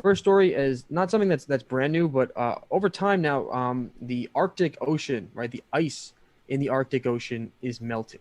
First story is not something that's brand new, but over time now, the Arctic Ocean, right, the ice in the Arctic Ocean is melting,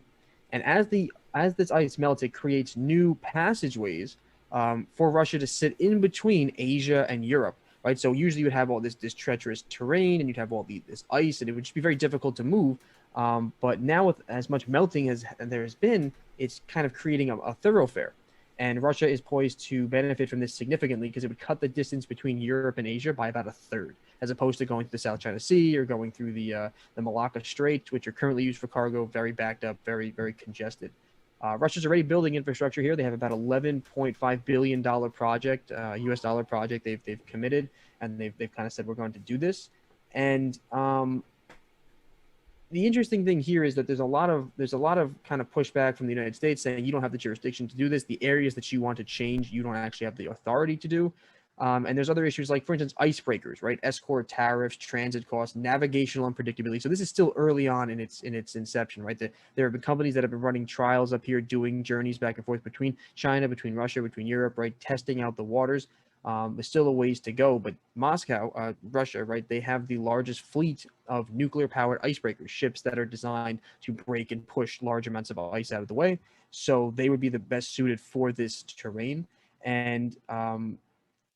and as this ice melts, it creates new passageways for Russia to sit in between Asia and Europe, right? So usually you would have all this treacherous terrain, and you'd have this ice, and it would just be very difficult to move. But now with as much melting as there has been, it's kind of creating a thoroughfare. And Russia is poised to benefit from this significantly because it would cut the distance between Europe and Asia by about a third, as opposed to going through the South China Sea or going through the Malacca Strait, which are currently used for cargo, very backed up, very congested. Russia's already building infrastructure here. They have about $11.5 billion project, US dollar project they've committed, and they've kind of said we're going to do this. And the interesting thing here is that there's a lot of kind of pushback from the United States saying you don't have the jurisdiction to do this. The areas that you want to change, you don't actually have the authority to do. And there's other issues like, for instance, icebreakers, right? Escort tariffs, transit costs, navigational unpredictability. So this is still early on in its inception, right? There have been companies that have been running trials up here, doing journeys back and forth between China, between Russia, between Europe, right? Testing out the waters. There's still a ways to go, but Moscow, Russia, right? They have the largest fleet of nuclear-powered icebreakers, ships that are designed to break and push large amounts of ice out of the way. So they would be the best suited for this terrain. And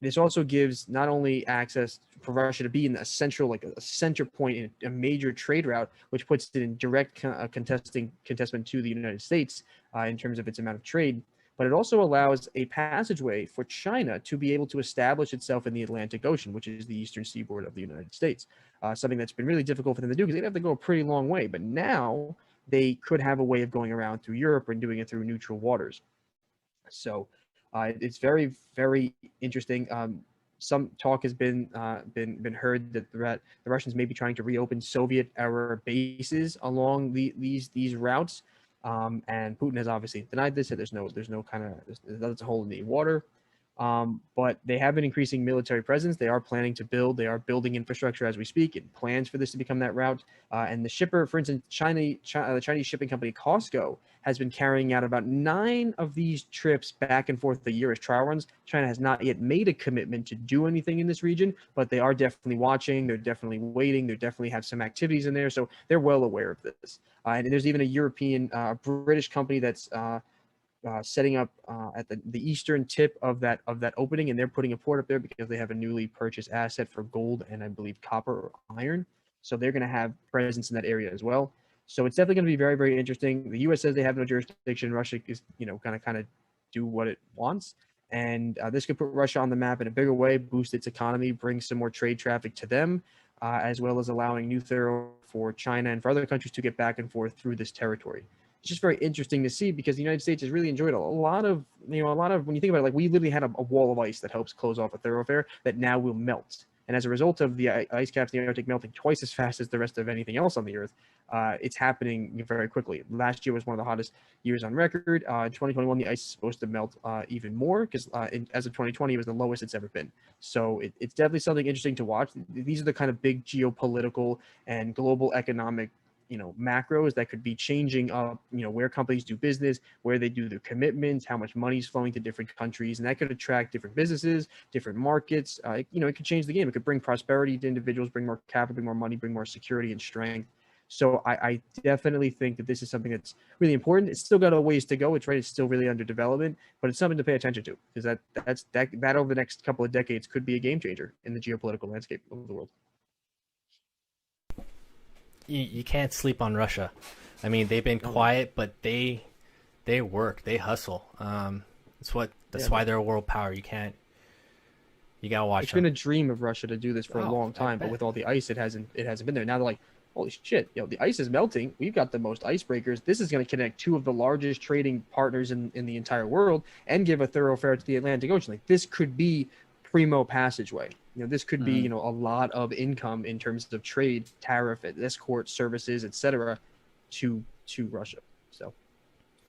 this also gives not only access for Russia to be in a central, like a center point in a major trade route, which puts it in direct contestment to the United States in terms of its amount of trade, but it also allows a passageway for China to be able to establish itself in the Atlantic Ocean, which is the eastern seaboard of the United States. Something that's been really difficult for them to do because they'd have to go a pretty long way. But now they could have a way of going around through Europe and doing it through neutral waters. So it's very interesting. Some talk has been heard that the Russians may be trying to reopen Soviet era bases along these routes. And Putin has obviously denied this. Said there's no kind of that's a hole in the water. But they have been increasing military presence. They are planning to build. They are building infrastructure as we speak, and plans for this to become that route. And the shipper, for instance, the Chinese shipping company Costco has been carrying out about 9 of these trips back and forth a year as trial runs. China has not yet made a commitment to do anything in this region, but they are definitely watching. They're definitely waiting. They definitely have some activities in there, so they're well aware of this. And there's even a European, British company that's setting up at the eastern tip of that opening, and they're putting a port up there because they have a newly purchased asset for gold and I believe copper or iron. So they're going to have presence in that area as well. So it's definitely going to be very interesting. The U.S. says they have no jurisdiction. Russia is going to kind of do what it wants, and this could put Russia on the map in a bigger way, boost its economy, bring some more trade traffic to them, as well as allowing new thoroughfare for China and for other countries to get back and forth through this territory. It's just very interesting to see because the United States has really enjoyed a lot of when you think about it, like we literally had a wall of ice that helps close off a thoroughfare that now will melt. And as a result of the ice caps in the Arctic melting twice as fast as the rest of anything else on the Earth, it's happening very quickly. Last year was one of the hottest years on record. In 2021, the ice is supposed to melt even more because as of 2020, it was the lowest it's ever been. So it's definitely something interesting to watch. These are the kind of big geopolitical and global economic macros that could be changing up, where companies do business, where they do their commitments, how much money is flowing to different countries, and that could attract different businesses, different markets. It could change the game. It could bring prosperity to individuals, bring more capital, bring more money, bring more security and strength. So I definitely think that this is something that's really important. It's still got a ways to go. It's still really under development, but it's something to pay attention to because that over the next couple of decades could be a game changer in the geopolitical landscape of the world. You can't sleep on Russia. I mean, they've been No, quiet, but they work, they hustle. That's yeah, why they're a world power. You gotta watch it's been them. a dream of Russia to do this for a Oh, long I time, but bet. with all the ice, it hasn't been there. Now they're like, holy shit, the ice is melting. We've got the most icebreakers. This is going to connect 2 of the largest trading partners in the entire world and give a thoroughfare to the Atlantic Ocean. Like this could be primo passageway. This could be Mm. a lot of income in terms of trade, tariff, escort services, etc. to Russia. So.